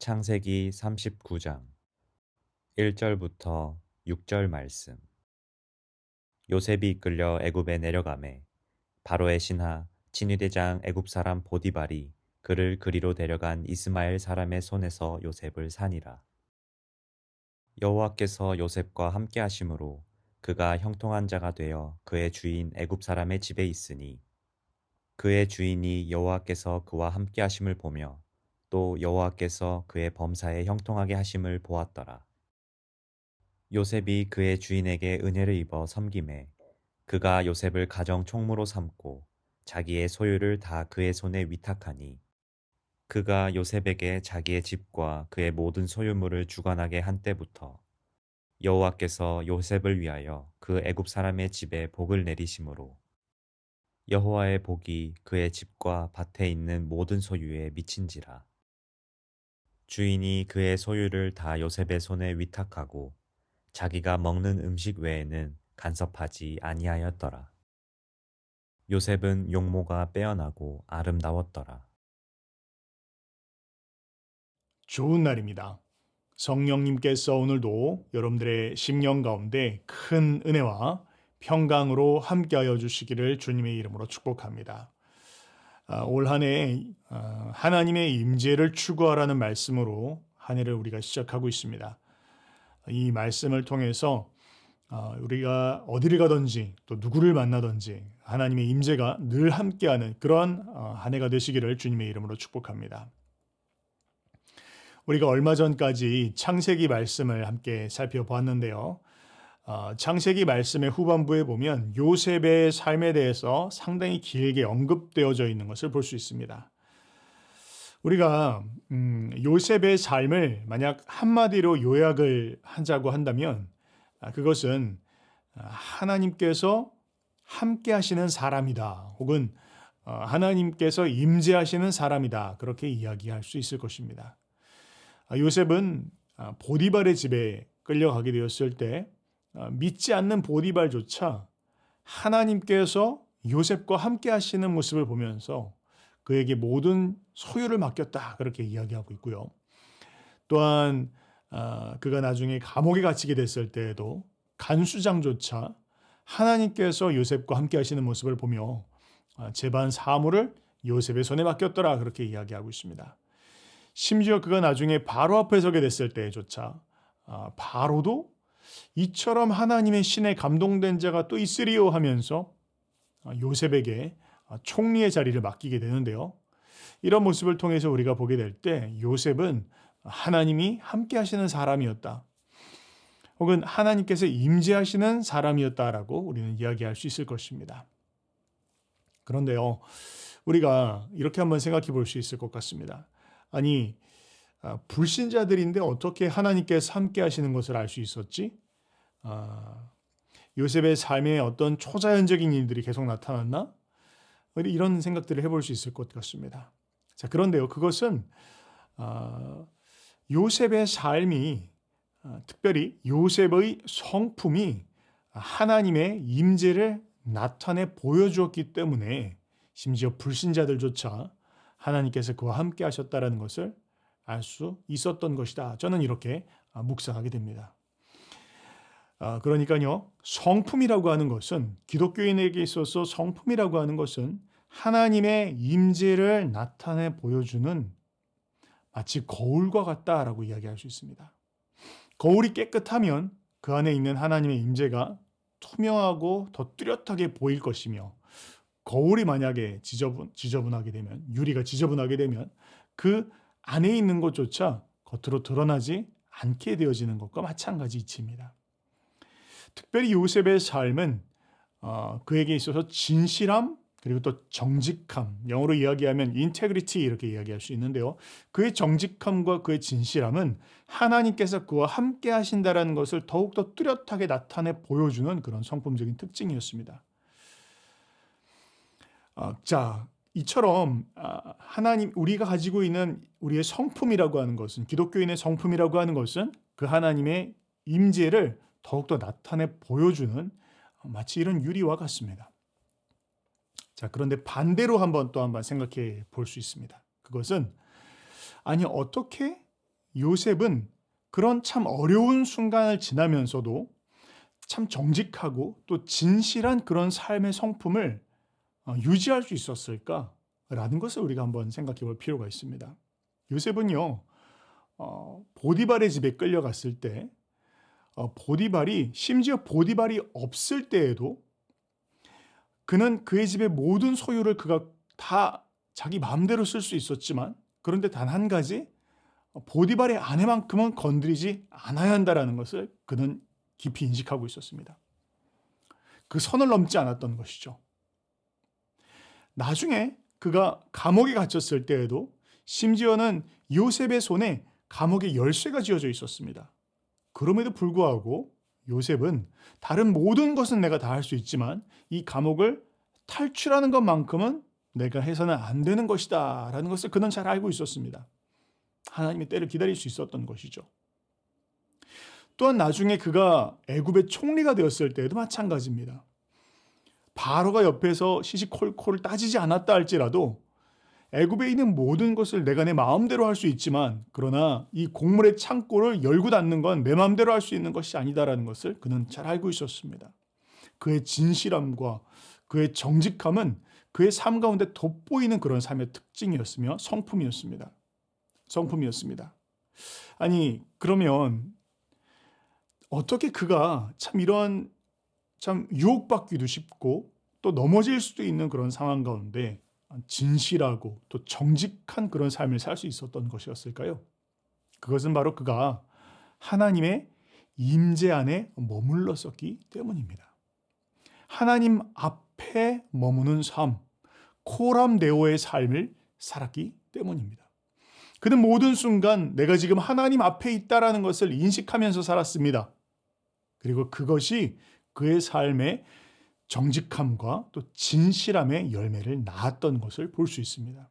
창세기 39장 1절부터 6절 말씀. 요셉이 이끌려 애굽에 내려가매 바로의 신하 친위대장 애굽 사람 보디발이 그를 그리로 데려간 이스마엘 사람의 손에서 요셉을 산이라. 여호와께서 요셉과 함께 하심으로 그가 형통한 자가 되어 그의 주인 애굽 사람의 집에 있으니 그의 주인이 여호와께서 그와 함께 하심을 보며 또 여호와께서 그의 범사에 형통하게 하심을 보았더라. 요셉이 그의 주인에게 은혜를 입어 섬김에 그가 요셉을 가정 총무로 삼고 자기의 소유를 다 그의 손에 위탁하니 그가 요셉에게 자기의 집과 그의 모든 소유물을 주관하게 한 때부터 여호와께서 요셉을 위하여 그 애굽 사람의 집에 복을 내리심으로 여호와의 복이 그의 집과 밭에 있는 모든 소유에 미친지라. 주인이 그의 소유를 다 요셉의 손에 위탁하고 자기가 먹는 음식 외에는 간섭하지 아니하였더라. 요셉은 용모가 빼어나고 아름다웠더라. 좋은 날입니다. 성령님께서 오늘도 여러분들의 심령 가운데 큰 은혜와 평강으로 함께하여 주시기를 주님의 이름으로 축복합니다. 올 한 해 하나님의 임재를 추구하라는 말씀으로 한 해를 우리가 시작하고 있습니다. 이 말씀을 통해서 우리가 어디를 가든지 또 누구를 만나든지 하나님의 임재가 늘 함께하는 그런 한 해가 되시기를 주님의 이름으로 축복합니다. 우리가 얼마 전까지 창세기 말씀을 함께 살펴보았는데요. 창세기 말씀의 후반부에 보면 요셉의 삶에 대해서 상당히 길게 언급되어져 있는 것을 볼 수 있습니다. 우리가 요셉의 삶을 만약 한마디로 요약을 하자고 한다면 그것은 하나님께서 함께 하시는 사람이다. 혹은 하나님께서 임재하시는 사람이다. 그렇게 이야기할 수 있을 것입니다. 요셉은 보디발의 집에 끌려가게 되었을 때 믿지 않는 보디발조차 하나님께서 요셉과 함께 하시는 모습을 보면서 그에게 모든 소유를 맡겼다 그렇게 이야기하고 있고요. 또한 그가 나중에 감옥에 갇히게 됐을 때에도 간수장조차 하나님께서 요셉과 함께 하시는 모습을 보며 재반 사무를 요셉의 손에 맡겼더라 그렇게 이야기하고 있습니다. 심지어 그가 나중에 바로 앞에 서게 됐을 때조차 바로도 이처럼 하나님의 신에 감동된 자가 또 있으리요 하면서 요셉에게 총리의 자리를 맡기게 되는데요. 이런 모습을 통해서 우리가 보게 될 때 요셉은 하나님이 함께 하시는 사람이었다. 혹은 하나님께서 임재하시는 사람이었다라고 우리는 이야기할 수 있을 것입니다. 그런데요, 우리가 이렇게 한번 생각해 볼 수 있을 것 같습니다. 아니, 불신자들인데 어떻게 하나님께서 함께 하시는 것을 알 수 있었지? 요셉의 삶에 어떤 초자연적인 일들이 계속 나타났나? 이런 생각들을 해볼 수 있을 것 같습니다. 자, 그런데요, 그것은 요셉의 삶이 특별히 요셉의 성품이 하나님의 임재를 나타내 보여주었기 때문에 심지어 불신자들조차 하나님께서 그와 함께 하셨다는 것을 알 수 있었던 것이다. 저는 이렇게 묵상하게 됩니다. 그러니까요, 성품이라고 하는 것은 기독교인에게 있어서 성품이라고 하는 것은 하나님의 임재를 나타내 보여주는 마치 거울과 같다라고 이야기할 수 있습니다. 거울이 깨끗하면 그 안에 있는 하나님의 임재가 투명하고 더 뚜렷하게 보일 것이며 거울이 만약에 지저분하게 되면 유리가 지저분하게 되면 그 안에 있는 것조차 겉으로 드러나지 않게 되어지는 것과 마찬가지 이치입니다. 특별히 요셉의 삶은 그에게 있어서 진실함 그리고 또 정직함, 영어로 이야기하면 integrity 이렇게 이야기할 수 있는데요. 그의 정직함과 그의 진실함은 하나님께서 그와 함께 하신다는 것을 더욱더 뚜렷하게 나타내 보여주는 그런 성품적인 특징이었습니다. 자, 이처럼 하나님 우리가 가지고 있는 우리의 성품이라고 하는 것은 기독교인의 성품이라고 하는 것은 그 하나님의 임재를 더욱더 나타내 보여주는 마치 이런 유리와 같습니다. 자, 그런데 반대로 한번 생각해 볼 수 있습니다. 그것은 아니 어떻게 요셉은 그런 참 어려운 순간을 지나면서도 참 정직하고 또 진실한 그런 삶의 성품을 유지할 수 있었을까라는 것을 우리가 한번 생각해 볼 필요가 있습니다. 요셉은요, 보디발의 집에 끌려갔을 때, 심지어 보디발이 없을 때에도 그는 그의 집의 모든 소유를 그가 다 자기 마음대로 쓸 수 있었지만, 그런데 단 한 가지, 보디발의 아내만큼은 건드리지 않아야 한다라는 것을 그는 깊이 인식하고 있었습니다. 그 선을 넘지 않았던 것이죠. 나중에 그가 감옥에 갇혔을 때에도 심지어는 요셉의 손에 감옥의 열쇠가 쥐어져 있었습니다. 그럼에도 불구하고 요셉은 다른 모든 것은 내가 다 할 수 있지만 이 감옥을 탈출하는 것만큼은 내가 해서는 안 되는 것이다 라는 것을 그는 잘 알고 있었습니다. 하나님의 때를 기다릴 수 있었던 것이죠. 또한 나중에 그가 애굽의 총리가 되었을 때에도 마찬가지입니다. 바로가 옆에서 시시콜콜 따지지 않았다 할지라도 애굽에 있는 모든 것을 내가 내 마음대로 할 수 있지만, 그러나 이 곡물의 창고를 열고 닫는 건 내 마음대로 할 수 있는 것이 아니다라는 것을 그는 잘 알고 있었습니다. 그의 진실함과 그의 정직함은 그의 삶 가운데 돋보이는 그런 삶의 특징이었으며 성품이었습니다. 아니, 그러면 어떻게 그가 참 이런 참 유혹받기도 쉽고 또 넘어질 수도 있는 그런 상황 가운데 진실하고 또 정직한 그런 삶을 살 수 있었던 것이었을까요? 그것은 바로 그가 하나님의 임재 안에 머물렀었기 때문입니다. 하나님 앞에 머무는 삶, 코람데오의 삶을 살았기 때문입니다. 그는 모든 순간 내가 지금 하나님 앞에 있다라는 것을 인식하면서 살았습니다. 그리고 그것이 그의 삶의 정직함과 또 진실함의 열매를 낳았던 것을 볼 수 있습니다.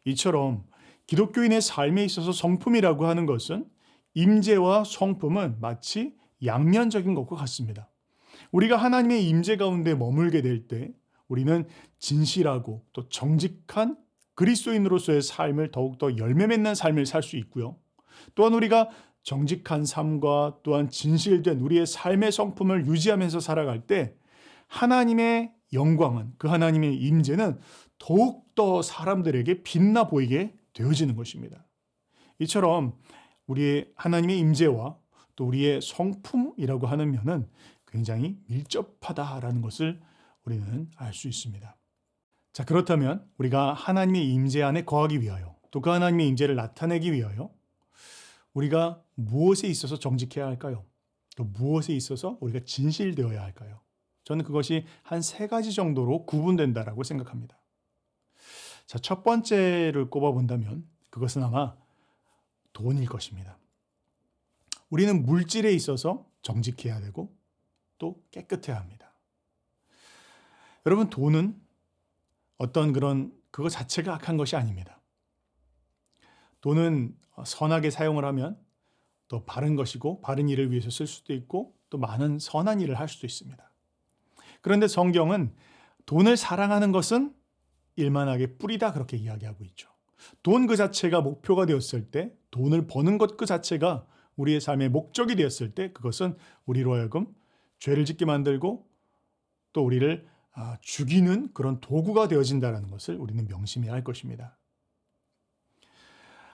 이처럼 기독교인의 삶에 있어서 성품이라고 하는 것은 임재와 성품은 마치 양면적인 것과 같습니다. 우리가 하나님의 임재 가운데 머물게 될 때 우리는 진실하고 또 정직한 그리스도인으로서의 삶을 더욱더 열매 맺는 삶을 살 수 있고요. 또한 우리가 정직한 삶과 또한 진실된 우리의 삶의 성품을 유지하면서 살아갈 때 하나님의 영광은, 그 하나님의 임재는 더욱더 사람들에게 빛나 보이게 되어지는 것입니다. 이처럼 우리의 하나님의 임재와 또 우리의 성품이라고 하는 면은 굉장히 밀접하다라는 것을 우리는 알 수 있습니다. 자, 그렇다면 우리가 하나님의 임재 안에 거하기 위하여, 또 그 하나님의 임재를 나타내기 위하여 우리가 무엇에 있어서 정직해야 할까요? 또 무엇에 있어서 우리가 진실되어야 할까요? 저는 그것이 한 3가지 정도로 구분된다라고 생각합니다. 자, 첫 번째를 꼽아본다면 그것은 아마 돈일 것입니다. 우리는 물질에 있어서 정직해야 되고 또 깨끗해야 합니다. 여러분, 돈은 어떤 그거 자체가 악한 것이 아닙니다. 돈은 선하게 사용을 하면 또 바른 것이고 바른 일을 위해서 쓸 수도 있고 또 많은 선한 일을 할 수도 있습니다. 그런데 성경은 돈을 사랑하는 것은 일만하게 뿌리다 그렇게 이야기하고 있죠. 돈 그 자체가 목표가 되었을 때, 돈을 버는 것 그 자체가 우리의 삶의 목적이 되었을 때 그것은 우리로 하여금 죄를 짓게 만들고 또 우리를 죽이는 그런 도구가 되어진다는 것을 우리는 명심해야 할 것입니다.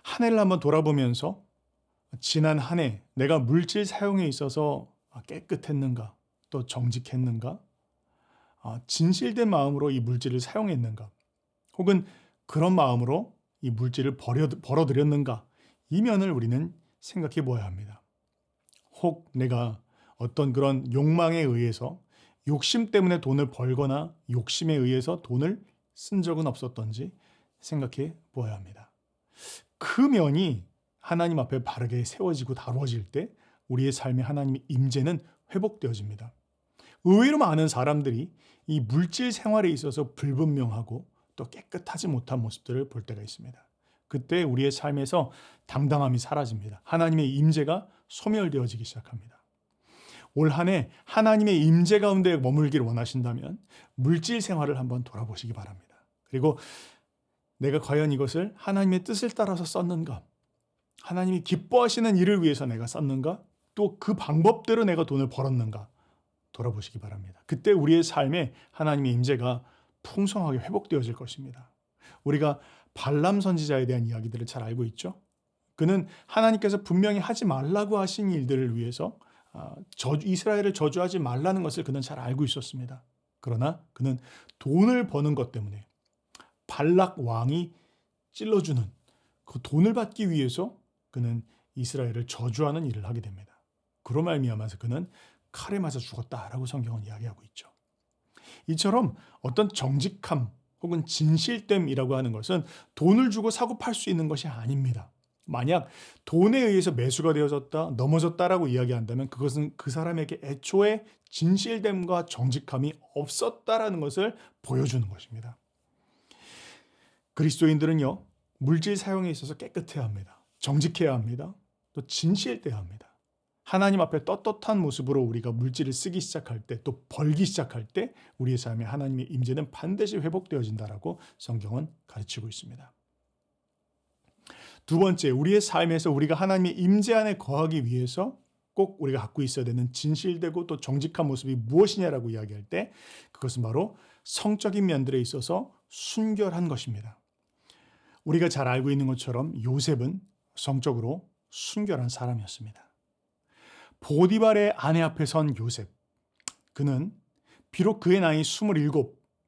한 해를 한번 돌아보면서 지난 한 해 내가 물질 사용에 있어서 깨끗했는가, 또 정직했는가, 진실된 마음으로 이 물질을 사용했는가, 혹은 그런 마음으로 이 물질을 벌어들였는가, 이 면을 우리는 생각해 보아야 합니다. 혹 내가 어떤 그런 욕망에 의해서 욕심 때문에 돈을 벌거나 욕심에 의해서 돈을 쓴 적은 없었던지 생각해 보아야 합니다. 그 면이 하나님 앞에 바르게 세워지고 다루어질 때 우리의 삶의 하나님의 임재는 회복되어집니다. 의외로 많은 사람들이 이 물질 생활에 있어서 불분명하고 또 깨끗하지 못한 모습들을 볼 때가 있습니다. 그때 우리의 삶에서 당당함이 사라집니다. 하나님의 임재가 소멸되어지기 시작합니다. 올 한 해 하나님의 임재 가운데 머물기를 원하신다면 물질 생활을 한번 돌아보시기 바랍니다. 그리고 내가 과연 이것을 하나님의 뜻을 따라서 썼는가? 하나님이 기뻐하시는 일을 위해서 내가 썼는가? 또 그 방법대로 내가 돈을 벌었는가? 돌아보시기 바랍니다. 그때 우리의 삶에 하나님의 임재가 풍성하게 회복되어질 것입니다. 우리가 발람 선지자에 대한 이야기들을 잘 알고 있죠. 그는 하나님께서 분명히 하지 말라고 하신 일들을 위해서 이스라엘을 저주하지 말라는 것을 그는 잘 알고 있었습니다. 그러나 그는 돈을 버는 것 때문에 발락 왕이 찔러주는 그 돈을 받기 위해서 그는 이스라엘을 저주하는 일을 하게 됩니다. 그로 말미암아서 그는 칼에 맞아 죽었다라고 성경은 이야기하고 있죠. 이처럼 어떤 정직함 혹은 진실됨이라고 하는 것은 돈을 주고 사고 팔 수 있는 것이 아닙니다. 만약 돈에 의해서 매수가 되어졌다, 넘어졌다라고 이야기한다면 그것은 그 사람에게 애초에 진실됨과 정직함이 없었다라는 것을 보여주는 것입니다. 그리스도인들은요, 물질 사용에 있어서 깨끗해야 합니다. 정직해야 합니다. 또 진실돼야 합니다. 하나님 앞에 떳떳한 모습으로 우리가 물질을 쓰기 시작할 때, 또 벌기 시작할 때 우리의 삶에 하나님의 임재는 반드시 회복되어진다라고 성경은 가르치고 있습니다. 두 번째, 우리의 삶에서 우리가 하나님의 임재 안에 거하기 위해서 꼭 우리가 갖고 있어야 되는 진실되고 또 정직한 모습이 무엇이냐라고 이야기할 때 그것은 바로 성적인 면들에 있어서 순결한 것입니다. 우리가 잘 알고 있는 것처럼 요셉은 성적으로 순결한 사람이었습니다. 보디발의 아내 앞에 선 요셉. 그는 비록 그의 나이 27,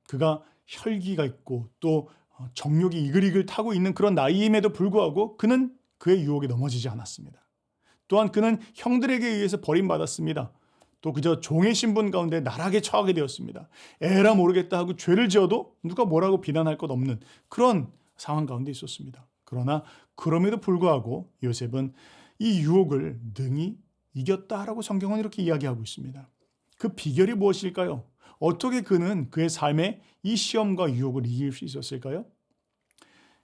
그가 혈기가 있고 또 정욕이 이글이글 타고 있는 그런 나이임에도 불구하고 그는 그의 유혹에 넘어지지 않았습니다. 또한 그는 형들에게 의해서 버림받았습니다. 또 그저 종의 신분 가운데 나락에 처하게 되었습니다. 에라 모르겠다 하고 죄를 지어도 누가 뭐라고 비난할 것 없는 그런 상황 가운데 있었습니다. 그러나 그럼에도 불구하고 요셉은 이 유혹을 능히 이겼다라고 성경은 이렇게 이야기하고 있습니다. 그 비결이 무엇일까요? 어떻게 그는 그의 삶에 이 시험과 유혹을 이길 수 있었을까요?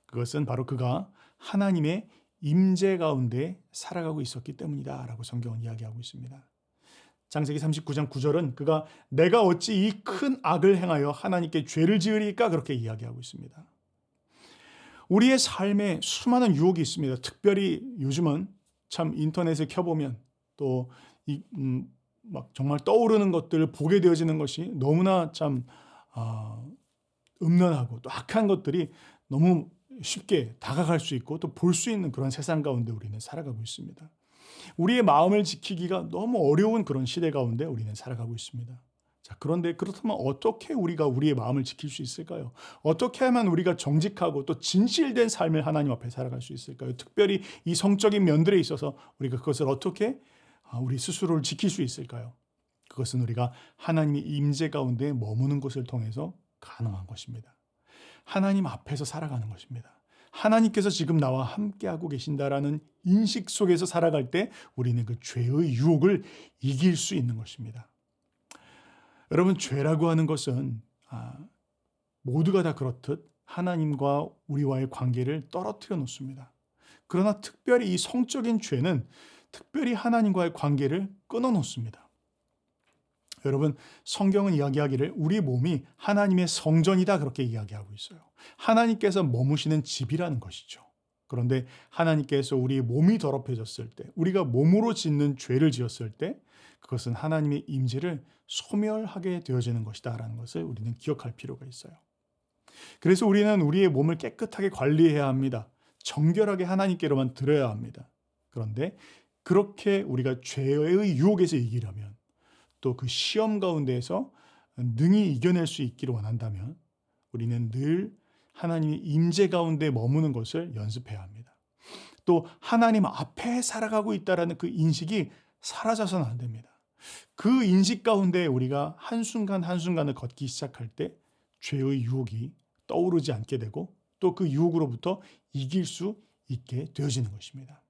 그것은 바로 그가 하나님의 임재 가운데 살아가고 있었기 때문이다라고 성경은 이야기하고 있습니다. 창세기 39장 9절은 그가 내가 어찌 이 큰 악을 행하여 하나님께 죄를 지으리까 그렇게 이야기하고 있습니다. 우리의 삶에 수많은 유혹이 있습니다. 특별히 요즘은 참 인터넷을 켜보면 또 막 정말 떠오르는 것들을 보게 되어지는 것이 너무나 참 음란하고 또 악한 것들이 너무 쉽게 다가갈 수 있고 또 볼 수 있는 그런 세상 가운데 우리는 살아가고 있습니다. 우리의 마음을 지키기가 너무 어려운 그런 시대 가운데 우리는 살아가고 있습니다. 자, 그런데 그렇다면 어떻게 우리가 우리의 마음을 지킬 수 있을까요? 어떻게 하면 우리가 정직하고 또 진실된 삶을 하나님 앞에 살아갈 수 있을까요? 특별히 이 성적인 면들에 있어서 우리가 그것을 어떻게 우리 스스로를 지킬 수 있을까요? 그것은 우리가 하나님의 임재 가운데 머무는 것을 통해서 가능한 것입니다. 하나님 앞에서 살아가는 것입니다. 하나님께서 지금 나와 함께하고 계신다라는 인식 속에서 살아갈 때 우리는 그 죄의 유혹을 이길 수 있는 것입니다. 여러분, 죄라고 하는 것은 모두가 다 그렇듯 하나님과 우리와의 관계를 떨어뜨려 놓습니다. 그러나 특별히 이 성적인 죄는 특별히 하나님과의 관계를 끊어 놓습니다. 여러분, 성경은 이야기하기를 우리 몸이 하나님의 성전이다 그렇게 이야기하고 있어요. 하나님께서 머무시는 집이라는 것이죠. 그런데 하나님께서 우리의 몸이 더럽혀졌을 때, 우리가 몸으로 짓는 죄를 지었을 때 그것은 하나님의 임재를 소멸하게 되어지는 것이다라는 것을 우리는 기억할 필요가 있어요. 그래서 우리는 우리의 몸을 깨끗하게 관리해야 합니다. 정결하게 하나님께로만 드려야 합니다. 그런데 그렇게 우리가 죄의 유혹에서 이기려면 또 그 시험 가운데에서 능히 이겨낼 수 있기를 원한다면 우리는 늘 하나님의 임재 가운데 머무는 것을 연습해야 합니다. 또 하나님 앞에 살아가고 있다는 그 인식이 사라져서는 안 됩니다. 그 인식 가운데 우리가 한순간 한순간을 걷기 시작할 때 죄의 유혹이 떠오르지 않게 되고 또 그 유혹으로부터 이길 수 있게 되어지는 것입니다.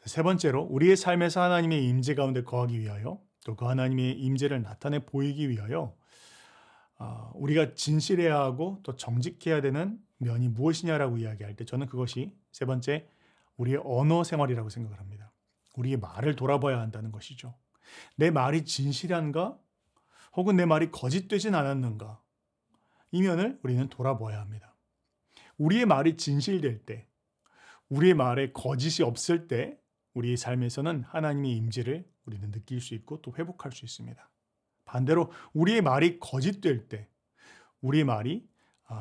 세 번째로 우리의 삶에서 하나님의 임재 가운데 거하기 위하여 또 그 하나님의 임재를 나타내 보이기 위하여 우리가 진실해야 하고 또 정직해야 되는 면이 무엇이냐라고 이야기할 때 저는 그것이 세 번째 우리의 언어 생활이라고 생각을 합니다. 우리의 말을 돌아봐야 한다는 것이죠. 내 말이 진실한가? 혹은 내 말이 거짓되진 않았는가? 이 면을 우리는 돌아봐야 합니다. 우리의 말이 진실될 때 우리의 말에 거짓이 없을 때 우리의 삶에서는 하나님의 임재를 우리는 느낄 수 있고 또 회복할 수 있습니다. 반대로 우리의 말이 거짓될 때, 우리의 말이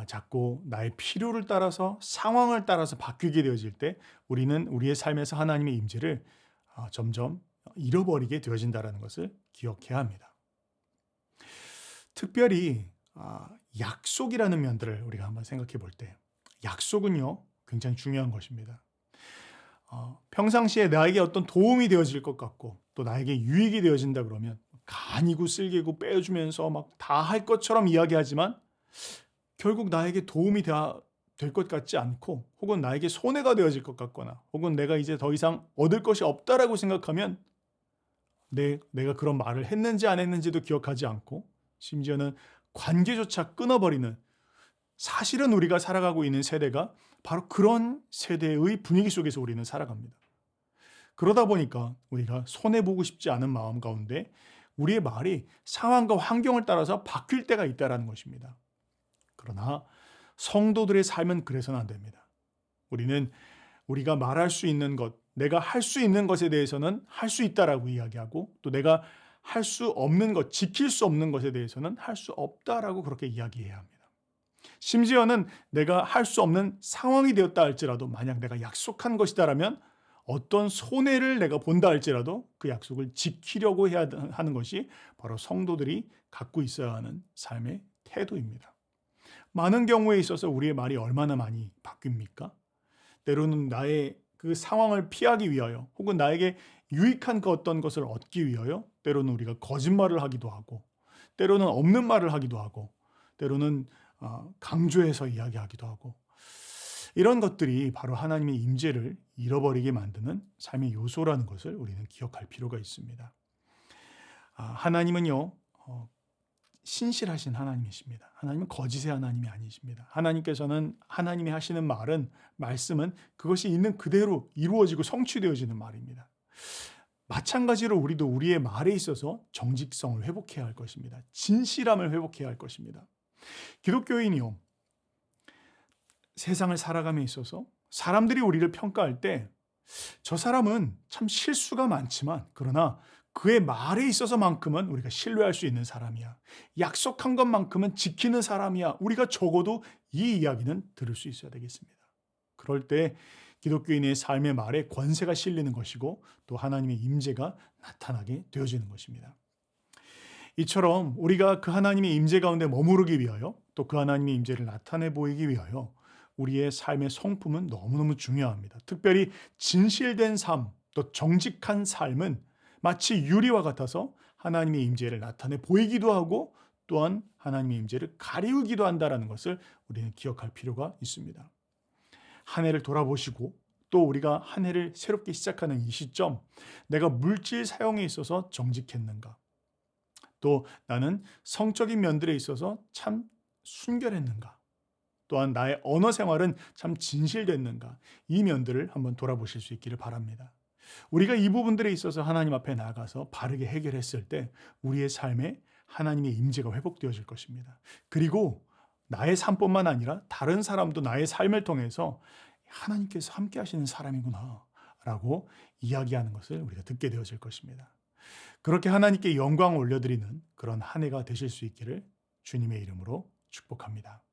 자꾸 나의 필요를 따라서 상황을 따라서 바뀌게 되어질 때 우리는 우리의 삶에서 하나님의 임재를 점점 잃어버리게 되어진다는 것을 기억해야 합니다. 특별히 약속이라는 면들을 우리가 한번 생각해 볼 때 약속은요 굉장히 중요한 것입니다. 평상시에 나에게 어떤 도움이 되어질 것 같고 또 나에게 유익이 되어진다 그러면 간이고 쓸개고 빼주면서 막 다 할 것처럼 이야기하지만 결국 나에게 도움이 될 것 같지 않고 혹은 나에게 손해가 되어질 것 같거나 혹은 내가 이제 더 이상 얻을 것이 없다라고 생각하면 내가 그런 말을 했는지 안 했는지도 기억하지 않고 심지어는 관계조차 끊어버리는, 사실은 우리가 살아가고 있는 세대가 바로 그런 세대의 분위기 속에서 우리는 살아갑니다. 그러다 보니까 우리가 손해보고 싶지 않은 마음 가운데 우리의 말이 상황과 환경을 따라서 바뀔 때가 있다는 것입니다. 그러나 성도들의 삶은 그래서는 안 됩니다. 우리가 말할 수 있는 것, 내가 할 수 있는 것에 대해서는 할 수 있다라고 이야기하고 또 내가 할 수 없는 것, 지킬 수 없는 것에 대해서는 할 수 없다라고 그렇게 이야기해야 합니다. 심지어는 내가 할 수 없는 상황이 되었다 할지라도 만약 내가 약속한 것이다라면 어떤 손해를 내가 본다 할지라도 그 약속을 지키려고 해야 하는 것이 바로 성도들이 갖고 있어야 하는 삶의 태도입니다. 많은 경우에 있어서 우리의 말이 얼마나 많이 바뀝니까? 때로는 나의 그 상황을 피하기 위하여 혹은 나에게 유익한 그 어떤 것을 얻기 위하여 때로는 우리가 거짓말을 하기도 하고 때로는 없는 말을 하기도 하고 때로는 강조해서 이야기하기도 하고 이런 것들이 바로 하나님의 임재를 잃어버리게 만드는 삶의 요소라는 것을 우리는 기억할 필요가 있습니다. 하나님은요 신실하신 하나님이십니다. 하나님은 거짓의 하나님이 아니십니다. 하나님께서는 하나님이 하시는 말씀은 그것이 있는 그대로 이루어지고 성취되어지는 말입니다. 마찬가지로 우리도 우리의 말에 있어서 정직성을 회복해야 할 것입니다. 진실함을 회복해야 할 것입니다. 기독교인이요, 세상을 살아감에 있어서 사람들이 우리를 평가할 때 저 사람은 참 실수가 많지만 그러나 그의 말에 있어서만큼은 우리가 신뢰할 수 있는 사람이야. 약속한 것만큼은 지키는 사람이야. 우리가 적어도 이 이야기는 들을 수 있어야 되겠습니다. 그럴 때 기독교인의 삶의 말에 권세가 실리는 것이고 또 하나님의 임재가 나타나게 되어지는 것입니다. 이처럼 우리가 그 하나님의 임재 가운데 머무르기 위하여 또 그 하나님의 임재를 나타내 보이기 위하여 우리의 삶의 성품은 너무너무 중요합니다. 특별히 진실된 삶, 또 정직한 삶은 마치 유리와 같아서 하나님의 임재를 나타내 보이기도 하고 또한 하나님의 임재를 가리우기도 한다는 것을 우리는 기억할 필요가 있습니다. 한 해를 돌아보시고 또 우리가 한 해를 새롭게 시작하는 이 시점, 내가 물질 사용에 있어서 정직했는가? 또 나는 성적인 면들에 있어서 참 순결했는가? 또한 나의 언어 생활은 참 진실됐는가? 이 면들을 한번 돌아보실 수 있기를 바랍니다. 우리가 이 부분들에 있어서 하나님 앞에 나아가서 바르게 해결했을 때 우리의 삶에 하나님의 임재가 회복되어질 것입니다. 그리고 나의 삶뿐만 아니라 다른 사람도 나의 삶을 통해서 하나님께서 함께 하시는 사람이구나 라고 이야기하는 것을 우리가 듣게 되어질 것입니다. 그렇게 하나님께 영광을 올려드리는 그런 한 해가 되실 수 있기를 주님의 이름으로 축복합니다.